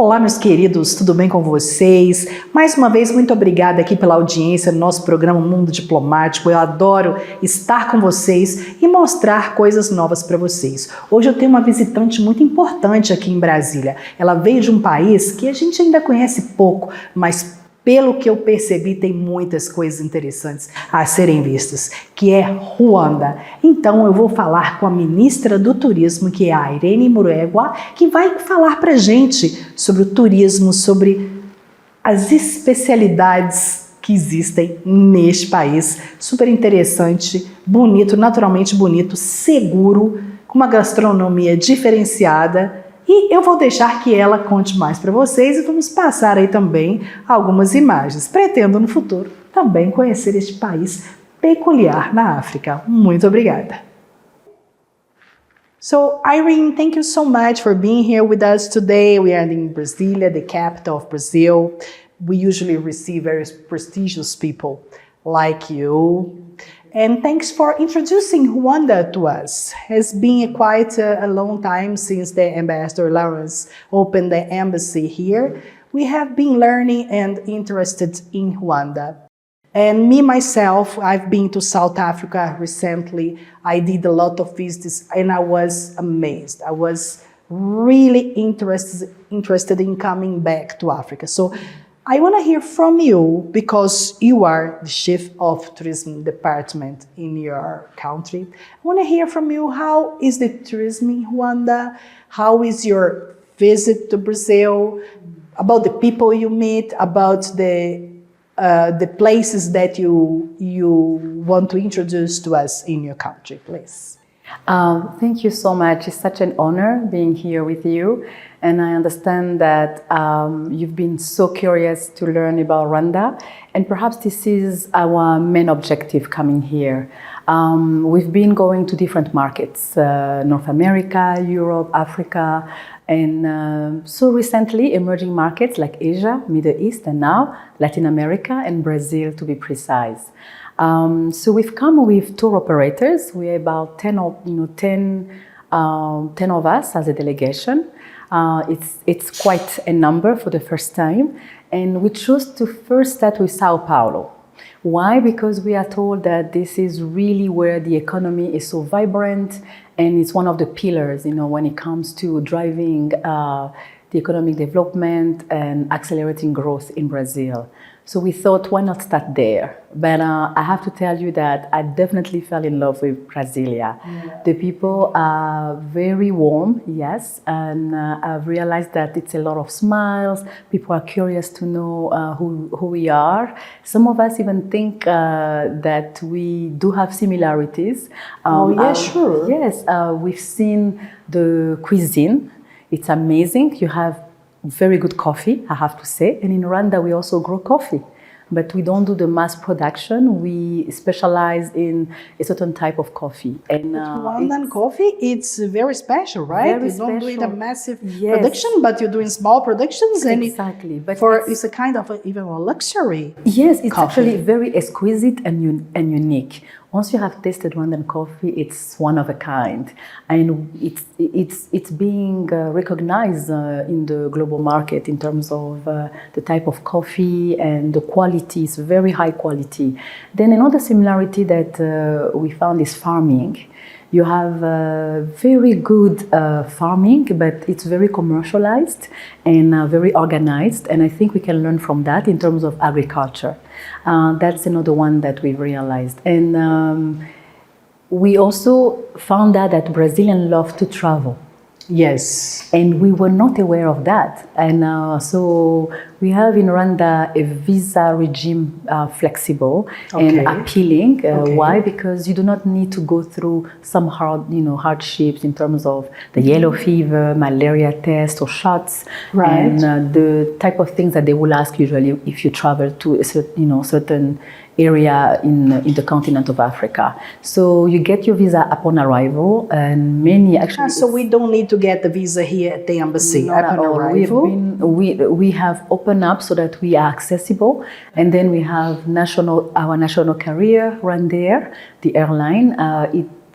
Olá, meus queridos, tudo bem com vocês? Mais uma vez, muito obrigada aqui pela audiência no nosso programa Mundo Diplomático. Eu adoro estar com vocês e mostrar coisas novas para vocês. Hoje eu tenho uma visitante muito importante aqui em Brasília. Ela veio de um país que a gente ainda conhece pouco, mas pelo que eu percebi, tem muitas coisas interessantes a serem vistas, que é Ruanda. Então eu vou falar com a ministra do Turismo, que é a Irene Murerwa, que vai falar para a gente sobre o turismo, sobre as especialidades que existem neste país. Super interessante, bonito, naturalmente bonito, seguro, com uma gastronomia diferenciada. E eu vou deixar que ela conte mais para vocês e vamos passar aí também algumas imagens. Pretendo no futuro também conhecer este país peculiar na África. Muito obrigada. So, Irene, thank you so much for being here with us today. We are in Brasilia, the capital of Brazil. We usually receive very prestigious people like you. And thanks for introducing Rwanda to us. It's been quite a long time since the Ambassador Lawrence opened the embassy here. We have been learning and interested in Rwanda. And me, myself, I've been to South Africa recently. I did a lot of visits and I was amazed. I was really interested in coming back to Africa. So I want to hear from you because you are the chief of tourism department in your country. I want to hear from you, how is the tourism in Rwanda? How is your visit to Brazil? About the people you meet, about the places that you want to introduce to us in your country, please. Thank you so much. It's such an honor being here with you. And I understand that you've been so curious to learn about Rwanda. And perhaps this is our main objective coming here. We've been going to different markets, North America, Europe, Africa, and so recently emerging markets like Asia, Middle East, and now Latin America and Brazil, to be precise. So we've come with tour operators. We're about 10 of us as a delegation. It's quite a number for the first time. And we chose to first start with Sao Paulo. Why? Because we are told that this is really where the economy is so vibrant and it's one of the pillars, when it comes to driving the economic development and accelerating growth in Brazil. So we thought, why not start there? But I have to tell you that I definitely fell in love with Brasilia. Yeah. The people are very warm, yes, and I've realized that it's a lot of smiles. People are curious to know who we are. Some of us even think that we do have similarities. Sure. Yes, we've seen the cuisine. It's amazing. You have very good coffee, I have to say. And in Rwanda, we also grow coffee. But we don't do the mass production. We specialize in a certain type of coffee. And Rwandan coffee, it's very special, right? Very you don't do it a special. massive Yes. production, but you're doing small productions. Exactly. And but it's a kind of even a luxury. Yes, it's coffee. actually very exquisite and unique. Once you have tasted Rwandan coffee, it's one of a kind, and it's being recognized in the global market in terms of the type of coffee and the quality. It's very high quality. Then another similarity that we found is farming. You have very good farming, but it's very commercialized and very organized. And I think we can learn from that in terms of agriculture. That's another one that we realized. And we also found out that Brazilians love to travel. Yes. And we were not aware of that. And so we have in Rwanda a visa regime flexible and appealing. Why? Because you do not need to go through some hardships in terms of the yellow fever, malaria test or shots, right. And the type of things that they will ask usually if you travel to a certain area in the continent of Africa. So you get your visa upon arrival, and many actually. So we don't need to get the visa here at the embassy Not upon at all. arrival. We have opened up so that we are accessible, and then we have our national carrier Rwandair, the airline.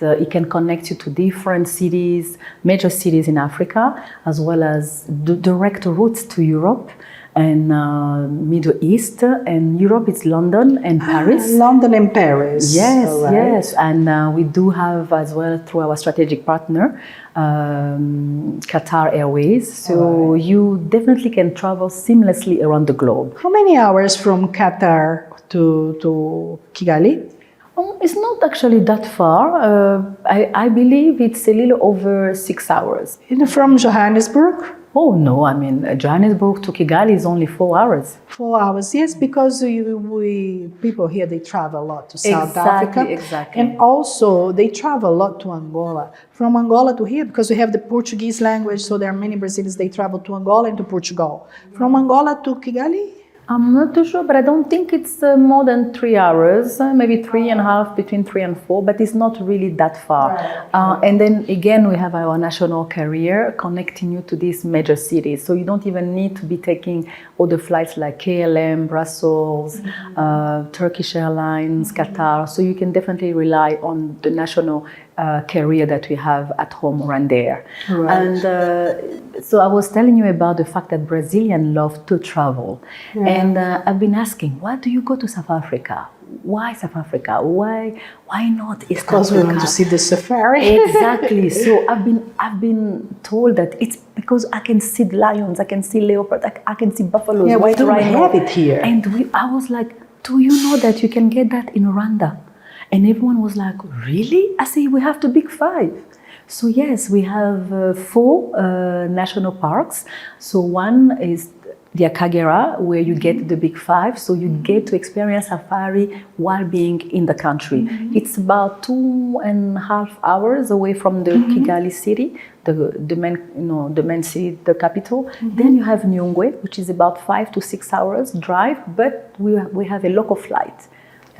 it can connect you to different cities, major cities in Africa, as well as direct routes to Europe and Middle East. And Europe, it's London and Paris. London and Paris. Yes, All right. yes. And we do have as well through our strategic partner, Qatar Airways. So you definitely can travel seamlessly around the globe. How many hours from Qatar to Kigali? It's not actually that far. I believe it's a little over 6 hours. From Johannesburg? Oh no, I mean, Johannesburg to Kigali is only 4 hours. 4 hours, yes, because people here, they travel a lot to South Africa. Exactly. And also, they travel a lot to Angola. From Angola to here, because we have the Portuguese language, so there are many Brazilians, they travel to Angola and to Portugal. From Angola to Kigali? I'm not too sure, but I don't think it's more than 3 hours, maybe 3.5, between 3 and 4, but it's not really that far. Right. And then again, we have our national carrier connecting you to these major cities. So you don't even need to be taking all the flights like KLM, Brussels, Turkish Airlines, Qatar. So you can definitely rely on the national carrier that we have at home, Rwandair. Right. And so I was telling you about the fact that Brazilians love to travel. Yeah. And I've been asking, why do you go to South Africa? Why South Africa? Why not East Africa? Because we want to see the safari. Exactly. So I've been told that it's because I can see lions, I can see leopards, I can see buffaloes. Yeah, we don't have it here. And I was like, do you know that you can get that in Rwanda? And everyone was like, really? I say, we have the big 5. So yes, we have 4 national parks. So one is the Akagera, where you get the big 5. So you get to experience safari while being in the country. It's about 2.5 hours away from the Kigali city, the main city, the capital. Then you have Nyungwe, which is about 5 to 6 hours drive, but we have a local flight.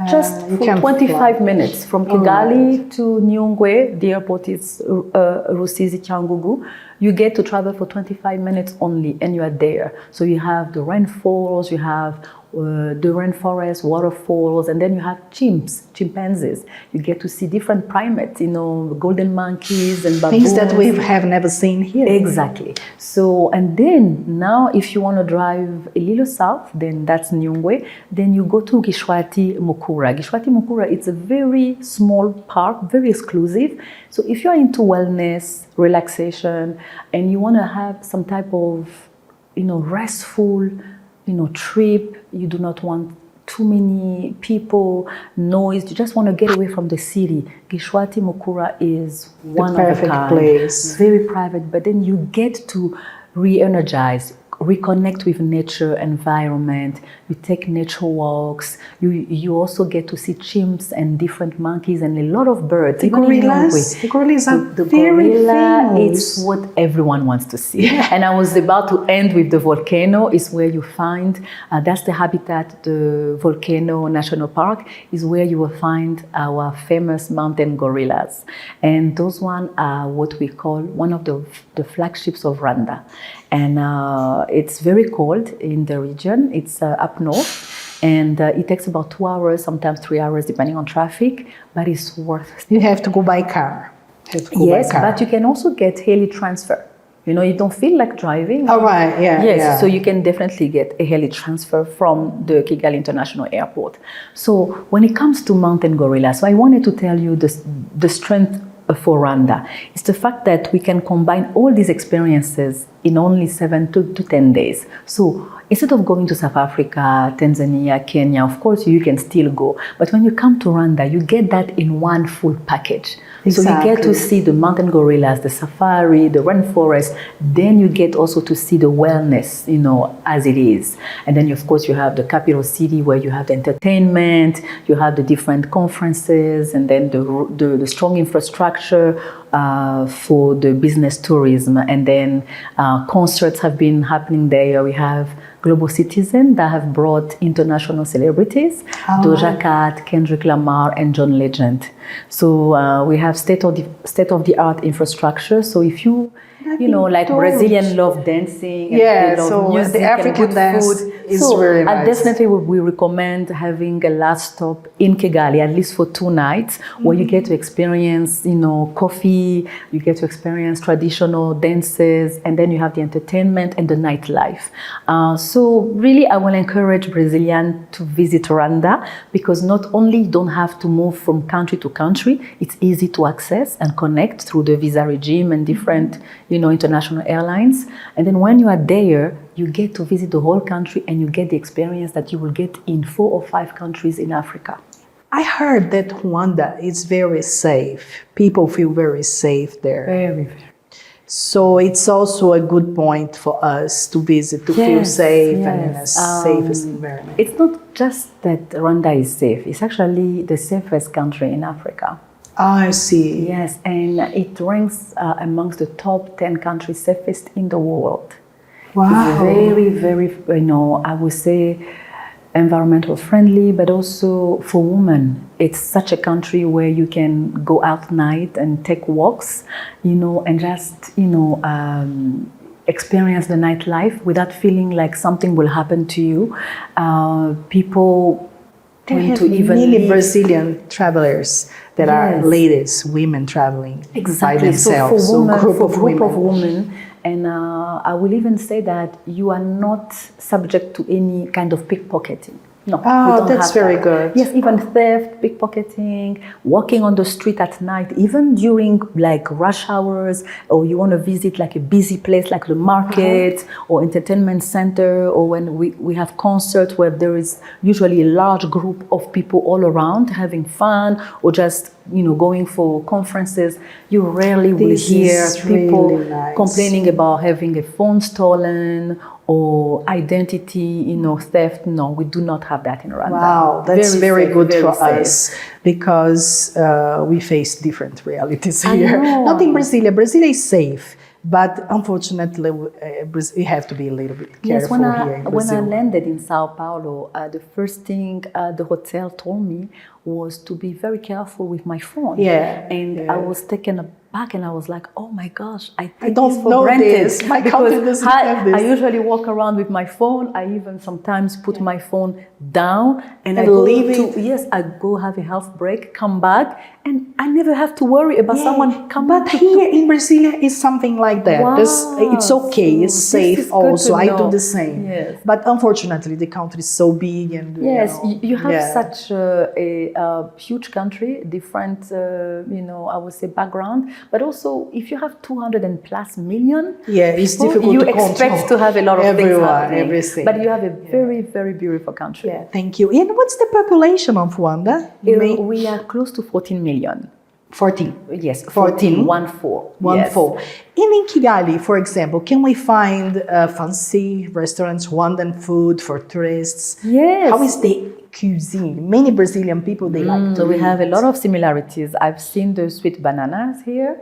Just for 25 minutes from Kigali to Nyungwe. The airport is Rusizi Cyangugu. You get to travel for 25 minutes only, and you are there. So you have the rainforest, you have the rainforest, waterfalls, and then you have chimpanzees. You get to see different primates, golden monkeys and baboons. Things that we have never seen here. Exactly. So, and then now if you want to drive a little south, then that's Nyungwe. Then you go to Gishwati Mukura. Gishwati Mukura, it's a very small park, very exclusive. So if you're into wellness, relaxation, and you want to have some type of, restful, trip, you do not want too many people, noise, you just want to get away from the city. Gishwati Mukura is one of a kind. The perfect place. Very private, but then you get to re-energize, reconnect with nature, environment. You take nature walks. You also get to see chimps and different monkeys and a lot of birds. The gorillas. The gorillas are very famous. It's what everyone wants to see. And I was about to end with the volcano. Is where you find that's the habitat. The Volcano National Park is where you will find our famous mountain gorillas, and those ones are what we call one of the flagships of Rwanda. And it's very cold in the region. It's up north, and it takes about 2 hours, sometimes 3 hours, depending on traffic, but it's worth it. You have to go by car. Yes, but you can also get heli transfer. You don't feel like driving. Oh, right, yeah. Yes, yeah. so you can definitely get a heli transfer from the Kigali International Airport. So when it comes to mountain gorillas, so I wanted to tell you the strength for Rwanda. It's the fact that we can combine all these experiences in only 7 to 10 days. So instead of going to South Africa, Tanzania, Kenya, of course you can still go. But when you come to Rwanda, you get that in one full package. Exactly. So you get to see the mountain gorillas, the safari, the rainforest. Then you get also to see the wellness, as it is. And then of course you have the capital city where you have the entertainment, you have the different conferences, and then the strong infrastructure for the business tourism. And then concerts have been happening there. We have global citizens that have brought international celebrities, Doja Cat, Kendrick Lamar, and John Legend. So we have state-of-the-art infrastructure. So if you you know, like told. Brazilian love dancing. And Yeah, they love so music the African and good dance food. is So very I nice. definitely we recommend having a last stop in Kigali, at least for 2 nights, where you get to experience, you know, coffee, you get to experience traditional dances, and then you have the entertainment and the nightlife. So really, I will encourage Brazilians to visit Rwanda, because not only you don't have to move from country to country, it's easy to access and connect through the visa regime and different, you know, international airlines. And then when you are there, you get to visit the whole country and you get the experience that you will get in 4 or 5 countries in Africa. I heard that Rwanda is very safe. People feel very safe there. Very, very. So it's also a good point for us to visit, to feel safe and in a safest environment. It's not just that Rwanda is safe, it's actually the safest country in Africa. I see. Yes, and it ranks amongst the top 10 countries safest in the world. Wow. It's very, very, you know, I would say environmental friendly, but also for women. It's such a country where you can go out at night and take walks, you know, and just, you know, experience the nightlife without feeling like something will happen to you. People tend to even many Brazilian travelers that are Yes. ladies, women traveling by exactly. themselves. So for women, group for of group women. of women, and I will even say that you are not subject to any kind of pickpocketing. No, we Oh, don't that's have very that. good. Yes, even theft, pickpocketing, walking on the street at night, even during like rush hours, or you want to visit like a busy place like the market or entertainment center, or when we have concerts where there is usually a large group of people all around having fun, or just, you know, going for conferences, you rarely will This hear is people really nice. complaining about having a phone stolen or identity, you know, theft. No, we do not have that in Rwanda. Wow, that's very safe, good very for safe. us, because we face different realities I here. know. Not in Brasilia. Brasilia is safe, but unfortunately, we have to be a little bit careful Yes, when here in when I Brazil. landed in Sao Paulo, the first thing the hotel told me was to be very careful with my phone. Yeah, And yeah. I was taken aback, and I was like, oh my gosh, I take don't this for know granted. this. My country doesn't have this. I usually walk around with my phone. I even sometimes put my phone down and I And go leave to, it. yes, I go have a health break, come back, and I never have to worry about someone coming But to here in Brasilia is something like that. Wow. It's okay, So it's this safe is good also. to I do know. the same. Yes. But unfortunately, the country is so big and Yes, you know, you have yeah. such a huge country, different, you know, I would say background, but also if you have 200 and plus million, Yeah, it's people, difficult you to expect control to have a lot of things everyone, happening. everything. But you have a very, very beautiful country. Yeah, thank you. And what's the population of Rwanda? We are close to 14 million. 14. Yes, 14? 1-4. One Yes. full. And in Kigali, for example, can we find fancy restaurants, Rwandan food for tourists? Yes. How is the cuisine? Many Brazilian people, they like to So we eat. have a lot of similarities. I've seen the sweet bananas here.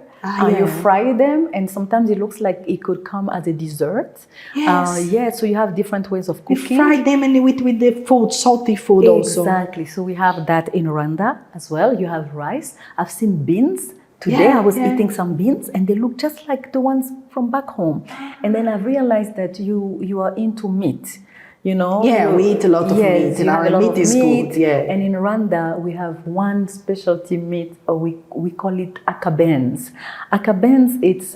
You fry them, and sometimes it looks like it could come as a dessert. Yes. Yeah, so you have different ways of We cooking. fry them and with the food, salty food also. Exactly. So we have that in Rwanda as well. You have rice. I've seen beans. Today I was eating some beans, and they look just like the ones from back home. And then I realized that you are into meat. You know, Yeah, we eat a lot of meat, and you have our a lot meat of is meat. good, yeah. And in Rwanda, we have one specialty meat, or we call it akabenz. Akabenz, it's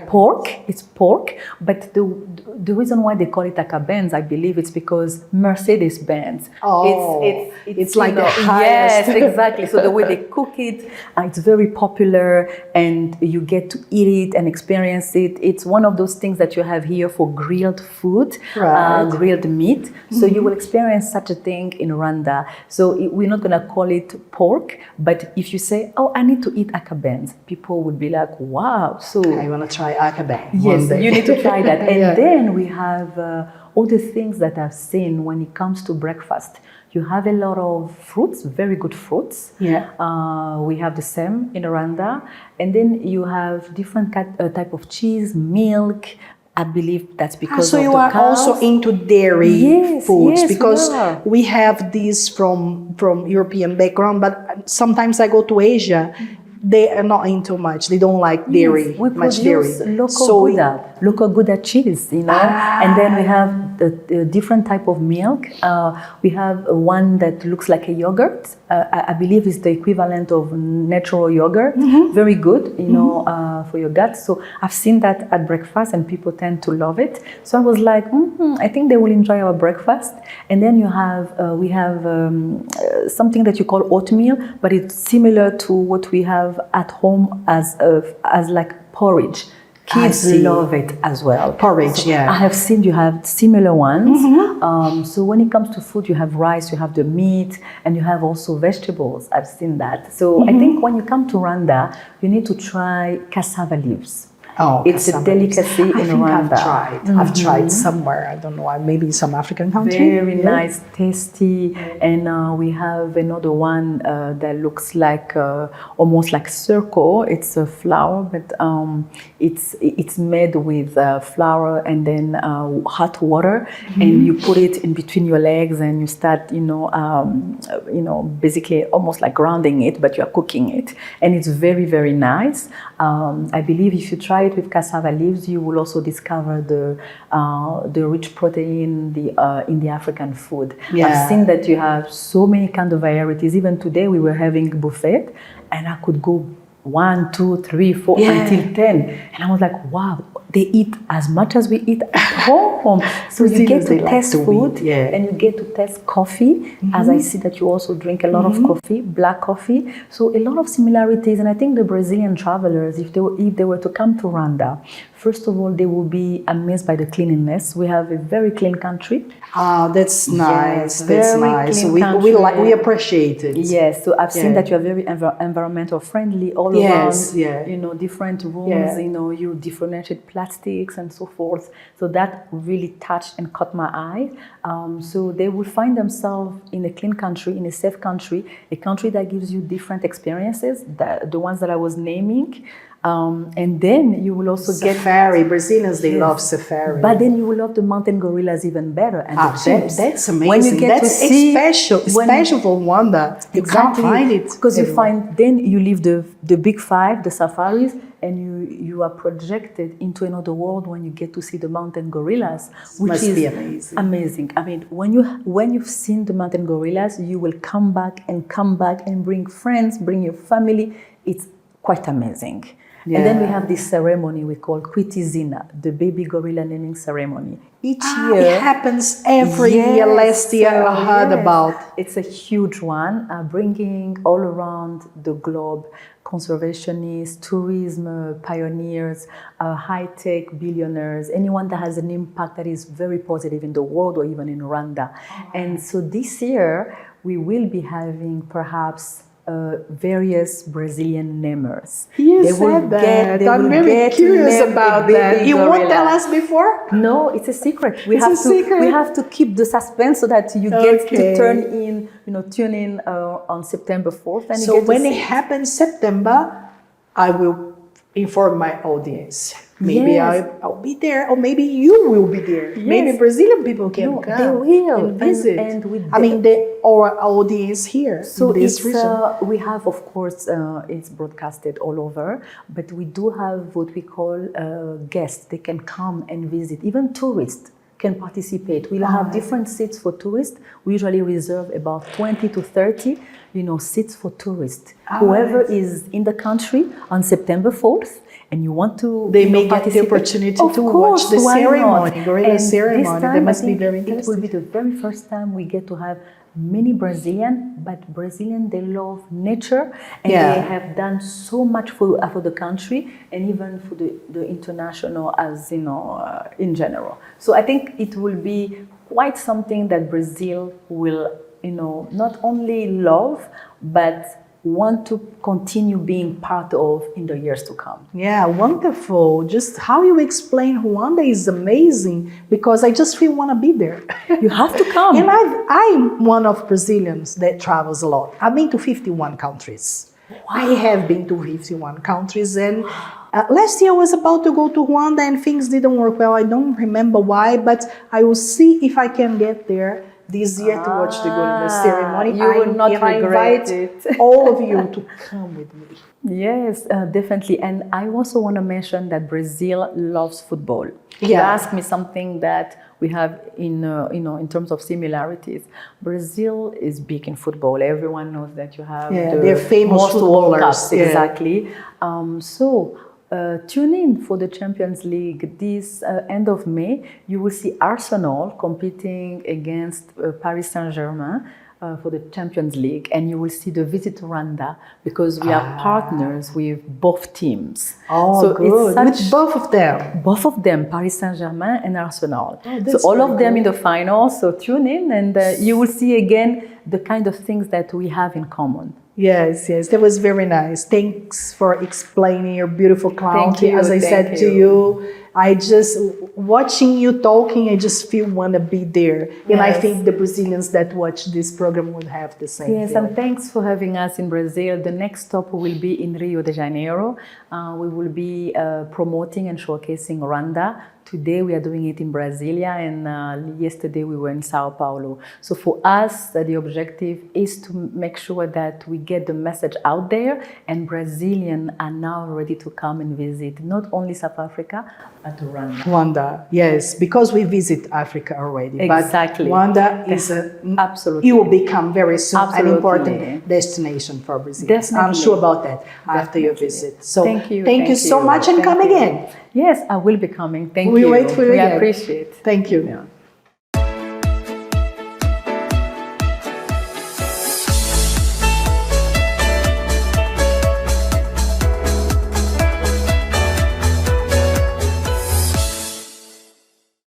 pork. It's pork, but the reason why they call it akabenz, I believe, it's because Mercedes-Benz. Oh, it's like the highest. Yes, exactly. So the way they cook it, it's very popular, and you get to eat it and experience it. It's one of those things that you have here for grilled food, Right. grilled meat. So you will experience such a thing in Rwanda. So we're not going to call it pork, but if you say, oh, I need to eat akabenz, people would be like, wow. So I want to try akabe. yes, you need to try that. And Yeah. then we have all the things that I've seen when it comes to breakfast. You have a lot of fruits, very good fruits. Yeah. We have the same in Rwanda. And then you have different type of cheese, milk. I believe that's because So of you the are cows. also into dairy Yes, foods, yes, because we are. we have this from European background, but sometimes I go to Asia. they are not into much. They don't like dairy, We much dairy. produce local Gouda cheese, you know, and then we have the different type of milk. We have one that looks like a yogurt. I believe it's the equivalent of natural yogurt. Very good, you know, for your gut. So I've seen that at breakfast, and people tend to love it. So I was like, I think they will enjoy our breakfast. And then we have something that you call oatmeal, but it's similar to what we have at home as like porridge. Kids love it as well. Porridge, so I have seen you have similar ones. So when it comes to food, you have rice, you have the meat, and you have also vegetables. I've seen that. So I think when you come to Rwanda, you need to try cassava leaves. Oh, it's a delicacy in Rwanda. I've tried somewhere. I don't know. Maybe some African country. Very nice, tasty, and we have another one that looks like almost like circle. It's a flour, but it's made with flour and then hot water, and you put it in between your legs, and you start, basically almost like grounding it, but you are cooking it, and it's very, very nice. I believe if you try it with cassava leaves, you will also discover the rich protein in the African food. I've seen that you have so many kind of varieties. Even today we were having buffet, and I could go 1, 2, 3, 4 until 10, and I was like, wow, they eat as much as we eat at home. So you get to taste food, and you get to taste coffee, as I see that you also drink a lot of coffee, black coffee. So a lot of similarities, and I think the Brazilian travelers, if they were to come to Rwanda, first of all, they will be amazed by the cleanliness. We have a very clean country. That's nice. That's nice. We appreciate it. Yes. So I've seen that you are very environmental friendly all around. Different rooms. You differentiate plastics and so forth. So that really touched and caught my eye. So they will find themselves in a clean country, in a safe country, a country that gives you different experiences, the ones that I was naming. And then you will also get safari. Brazilians, they love safari. But then you will love the mountain gorillas even better. And that's amazing. When you get that's to see, special for Rwanda. You can't find it because you find. Then you leave the big five, the safaris, and you are projected into another world when you get to see the mountain gorillas, which must is be amazing. Amazing. I mean, when you've seen the mountain gorillas, you will come back and bring friends, bring your family. It's quite amazing. And then we have this ceremony we call Kwitizina, the baby gorilla naming ceremony. Each year. It happens every year. Last year I heard about. It's a huge one, bringing all around the globe conservationists, tourism pioneers, high-tech billionaires, anyone that has an impact that is very positive in the world or even in Rwanda. And so this year we will be having perhaps various Brazilian namers. You said that. I'm very curious about that. You won't tell us before? No, it's a secret. We have to keep the suspense so that you get to tune in on September 4th. And so when it happens September, I will inform my audience. Maybe I'll be there, or maybe you will be there. Yes. Maybe Brazilian people can come. They will and visit. Our audience here so in this region. We have, of course, it's broadcasted all over, but we do have what we call guests. They can come and visit. Even tourists can participate. We'll have different seats for tourists. We usually reserve about 20 to 30, seats for tourists. Whoever is in the country on September 4th, and you want to may get the opportunity to watch the ceremony, gorilla ceremony. That must be very interesting. It will be the very first time we get to have many Brazilian, but Brazilian, they love nature, and they have done so much for the country and even for the international, as in general. So I think it will be quite something that Brazil will not only love, but want to continue being part of in the years to come. Yeah, wonderful. Just how you explain Rwanda is amazing, because I just feel want to be there. You have to come. And I'm one of Brazilians that travels a lot. I've been to 51 countries. Wow. I have been to 51 countries, and last year I was about to go to Rwanda and things didn't work well. I don't remember why, but I will see if I can get there this year to watch the ceremony. You will not I regret invite it. all of you to come with me. Yes, definitely. And I also want to mention that Brazil loves football. You Yeah. ask me something that we have in terms of similarities. Brazil is big in football. Everyone knows that you have They're famous most World footballers. Cups. Yeah. Exactly. Tune in for the Champions League this end of May. You will see Arsenal competing against Paris Saint-Germain for the Champions League, and you will see the visit to Rwanda because we are partners with both teams. Oh, so good. It's With both of them. both of them, Paris Saint-Germain and Arsenal. Oh, So that's all very of them cool. in the final. So tune in, and you will see again the kind of things that we have in common. Yes, that was very nice. Thanks for explaining your beautiful country. you, As I said to you, I just watching you talking, I just feel want to be there. And I Yes. think the Brazilians that watch this program would have the same. Yes, feeling. and thanks for having us in Brazil. The next stop will be in Rio de Janeiro. We will be promoting and showcasing Rwanda. Today we are doing it in Brasilia, and yesterday we were in Sao Paulo. So for us, the objective is to make sure that we get the message out there, and Brazilians are now ready to come and visit not only South Africa, but Rwanda. Rwanda, yes, because we visit Africa already. Exactly. But Rwanda is Absolutely. it will become very soon Absolutely. an important destination for Brazilians. I'm Definitely. sure about that after your Definitely. visit. So Thank you so you. much and Thank come you. again. Yes, I will be coming. Thank We you. wait for you We again. appreciate. Thank you. Yeah.